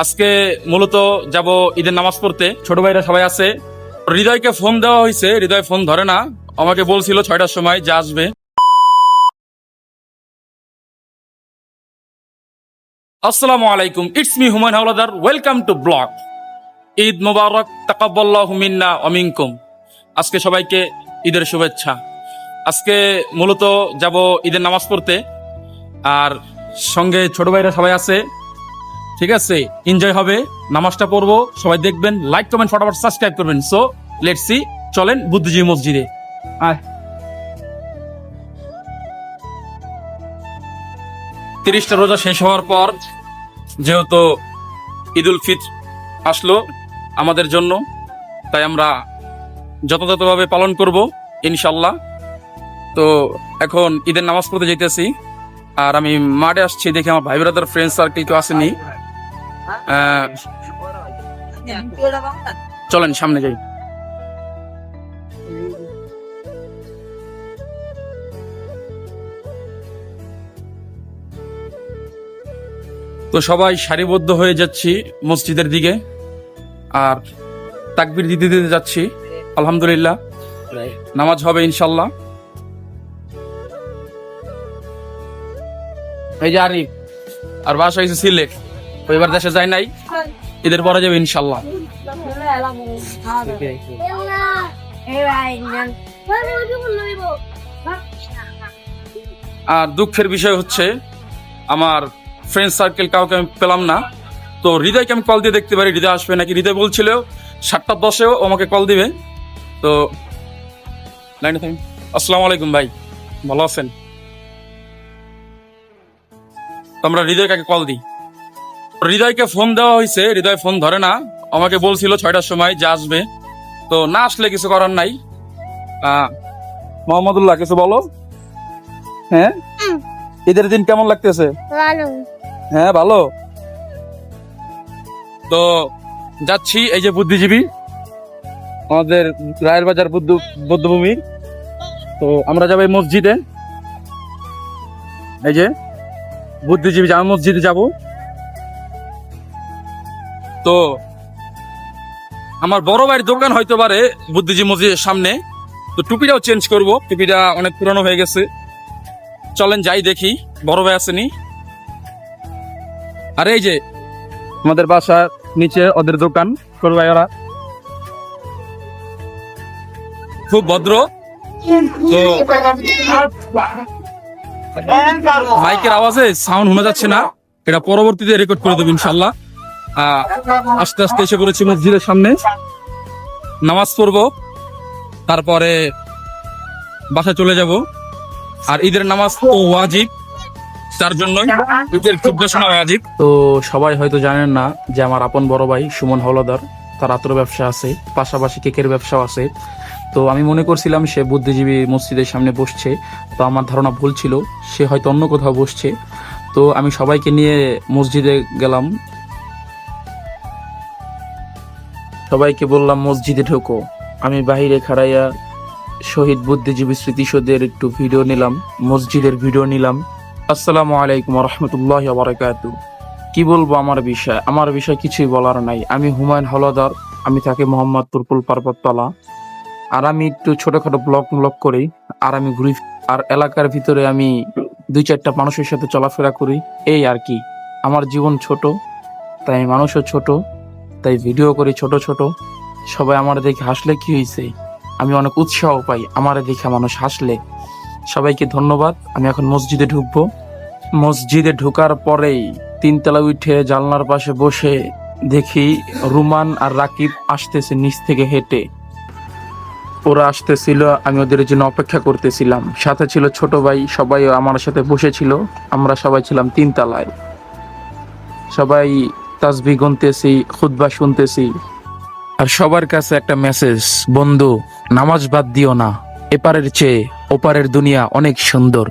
আজকে মূলত যাব ঈদের নামাজ পড়তে। ছোট ভাইরা সবাই আছে। হৃদয়কে ফোন দেওয়া হয়েছে, হৃদয় ফোন ধরে না। আমাকে বলছিল 6টার সময় যে আসবে। আসসালামু আলাইকুম, it's me Humayun Howlader. Welcome to blog. Eid মোবারক, তাকাব্বালাহু মিন্না ওয়া মিনকুম। আজকে সবাইকে ঈদের শুভেচ্ছা। আজকে মূলত যাব ঈদের নামাজ পড়তে, আর সঙ্গে ছোট ভাইরা সবাই আছে। ঠিক আছে, এনজয় হবে, নামাজটা পড়বো, সবাই দেখবেন, লাইক কমেন্ট ফটাফট সাবস্ক্রাইব করবেন। সো লেটস সি, চলেন বুদ্ধিজীবী মসজিদে। আয় 30টা রোজা শেষ হওয়ার পর যেহেতু ঈদুল ফিতর আসলো আমাদের জন্য, তাই আমরা যথাযথভাবে পালন করব ইনশাল্লাহ। তো এখন ঈদের নামাজ পড়তে যেতেছি, আর আমি মাঠে আসছি দেখে আমার ভাই ব্রাদার ফ্রেন্ড সার্কেল কেউ আসেনি। চলেন সামনে যাই। তো সবাই সারিবদ্ধ হয়ে যাচ্ছি মসজিদের দিকে, আর তাকবীর দিতে দিতে যাচ্ছি। আলহামদুলিল্লাহ, নামাজ হবে ইনশাল্লাহ। এই যে আরিফ, আর বাসা হয়েছে সিলেট, এবার দেশে যায় নাই, ঈদের পরে যাবে ইনশাল্লাহ। আর দুঃখের বিষয় হচ্ছে আমার ফ্রেন্ড সার্কেল কাউকে আমি পেলাম না। তো হৃদয়কে আমি কল দিয়ে দেখতে পারি হৃদয় আসবে নাকি। হৃদয় বলছিল 7:10-এও আমাকে কল দিবে। তো লাইনে থাকি। আসসালামু আলাইকুম ভাই, ভালো আছেন? আমরা হৃদয়কে কল দিই। হৃদয়কে ফোন দেওয়া হয়েছে, হৃদয় ফোন ধরে না। আমাকে বলছিল 6টার সময় যে আসবে। তো না আসলে কিছু করার নাই। মোহাম্মদুল্লাহ, কিছু বলো। হ্যাঁ, ঈদের দিন কেমন লাগতেছে? হ্যাঁ, ভালো। তো যাচ্ছি, এই যে বুদ্ধিজীবী, আমাদের রায়ের বাজার বৌদ্ধভূমি। তো আমরা যাবো এই মসজিদে, এই যে বুদ্ধিজীবী জামা মসজিদে যাব। তো আমার বড় ভাইয়ের দোকান হয়তো পারে বুদ্ধিজীবী মসজিদের সামনে। তো টুপিটাও চেঞ্জ করব, টুপিটা অনেক পুরনো হয়ে গেছে। চলেন যাই দেখি বড় ভাই আসেনি। আর এই যে আমাদের বাসার নিচে ওদের দোকান, ছোট ভাই ওরা খুব ভদ্র। তো মাইকের আওয়াজে সাউন্ড শোনা যাচ্ছে না, এটা পরবর্তীতে রেকর্ড করে দেবো ইনশাল্লাহ। আস্তে আস্তে এসে পড়েছি মসজিদের সামনে, নামাজ পড়বো, তারপরে বাসায় চলে যাব। আর ঈদের নামাজ তো ওয়াজিব, তার জন্য ঈদের ঘোষণা ওয়াজিব। তো সবাই হয়তো জানেন না যে আমার আপন বড় ভাই সুমন হাওলাদার, তার আতর ব্যবসা আছে, পাশাপাশি কেকের ব্যবসাও আছে। তো আমি মনে করছিলাম সে বুদ্ধিজীবী মসজিদের সামনে বসছে, তো আমার ধারণা ভুল ছিল, সে হয়তো অন্য কোথাও বসছে। তো আমি সবাইকে নিয়ে মসজিদে গেলাম, সবাইকে বললাম মসজিদে ঢোকো। আমি বাহিরে খাড়াইয়া শহীদ বুদ্ধিজীবী স্মৃতিসৌধের একটু ভিডিও নিলাম, মসজিদের ভিডিও নিলাম। আসসালামু আলাইকুম ওয়া রাহমাতুল্লাহি ওয়া বারাকাতুহু। কি বলবো আমার বিষয় কিছুই বলার নাই। আমি হুমায়ুন হাওলাদার, আমি থাকি মোহাম্মদপুর পার্বততলা। আর আমি একটু ছোটখাটো ব্লগ করি, আর আমি ঘুরি। আর এলাকার ভিতরে আমি 2-4টা মানুষের সাথে চলাফেরা করি, এই আর কি। আমার জীবন ছোট, তাই মানুষও ছোট, তাই ভিডিও করি ছোট ছোট। সবাই আমার দেখে হাসলে কি হয়েছে, আমি অনেক উৎসাহ পাই আমার দেখে মানুষ হাসলে। সবাইকে ধন্যবাদ। আমি এখন মসজিদে ঢুকবো। মসজিদে ঢোকার পরেই 3তলা উঠে জানলার পাশে বসে দেখি রুমান আর রাকিব আসতেছে নিচ থেকে হেঁটে। ওরা আসতেছিল, আমি ওদের জন্য অপেক্ষা করতেছিলাম। সাথে ছিল ছোট ভাই, সবাই আমার সাথে বসেছিল। আমরা সবাই ছিলাম 3তলায়, সবাই তাসবিহ গুনতেছি, খুতবা শুনতেছি। আর সবার কাছে একটা মেসেজ, বন্ধু নামাজ বাদ দিও না, এপারের চেয়ে ওপারের দুনিয়া অনেক সুন্দর।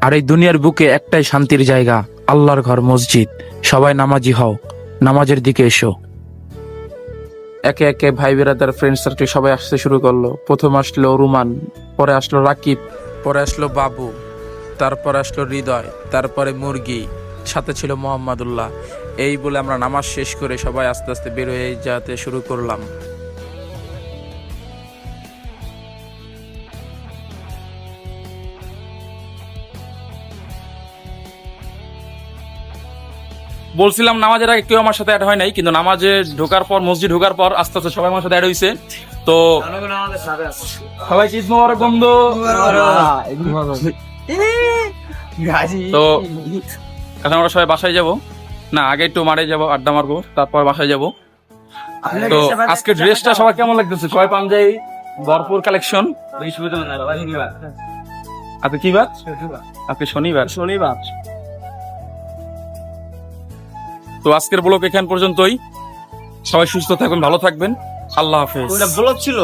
আর এই দুনিয়ার বুকে একটাই শান্তির জায়গা, আল্লাহর ঘর মসজিদ। সবাই নামাজি হও, নামাজের দিকে এসো। একে একে ভাই বেরাদার ফ্রেন্ড সার্কেল সবাই আসতে শুরু করলো। প্রথম আসলো রুমান, পরে আসলো রাকিব, পরে আসলো বাবু, তারপর আসলো হৃদয়, তারপরে মুরগি, সাথে ছিল মোহাম্মদুল্লাহ। এই বলে আমরা নামাজ শেষ করে সবাই আস্তে আস্তে বের হয়ে যেতে শুরু করলাম। বলছিলাম নামাজের আগে কেউ আমার সাথে অ্যাড হয় নাই, কিন্তু নামাজে ঢোকার পর, মসজিদ ঢোকার পর আস্তে আস্তে সবাই আমার সাথে অ্যাড হয়েছে। তো সবাই ঈদ মোবারক বন্ধু। তো এখন আমরা সবাই বাসায় যাব, না আগে একটু মারে যাব, আড্ডা মারবো, তারপর বাসায় যাব। তো আজকে ড্রেসটা সবাই কেমন লাগতেছে? সবাই পাঞ্জাবি ভরপুর কালেকশন। আজকে কি বার? আজকে শনিবার। তো আজকের ব্লগ এখান পর্যন্তই। সবাই সুস্থ থাকবেন, ভালো থাকবেন, আল্লাহ হাফেজ। ব্লগ ছিল।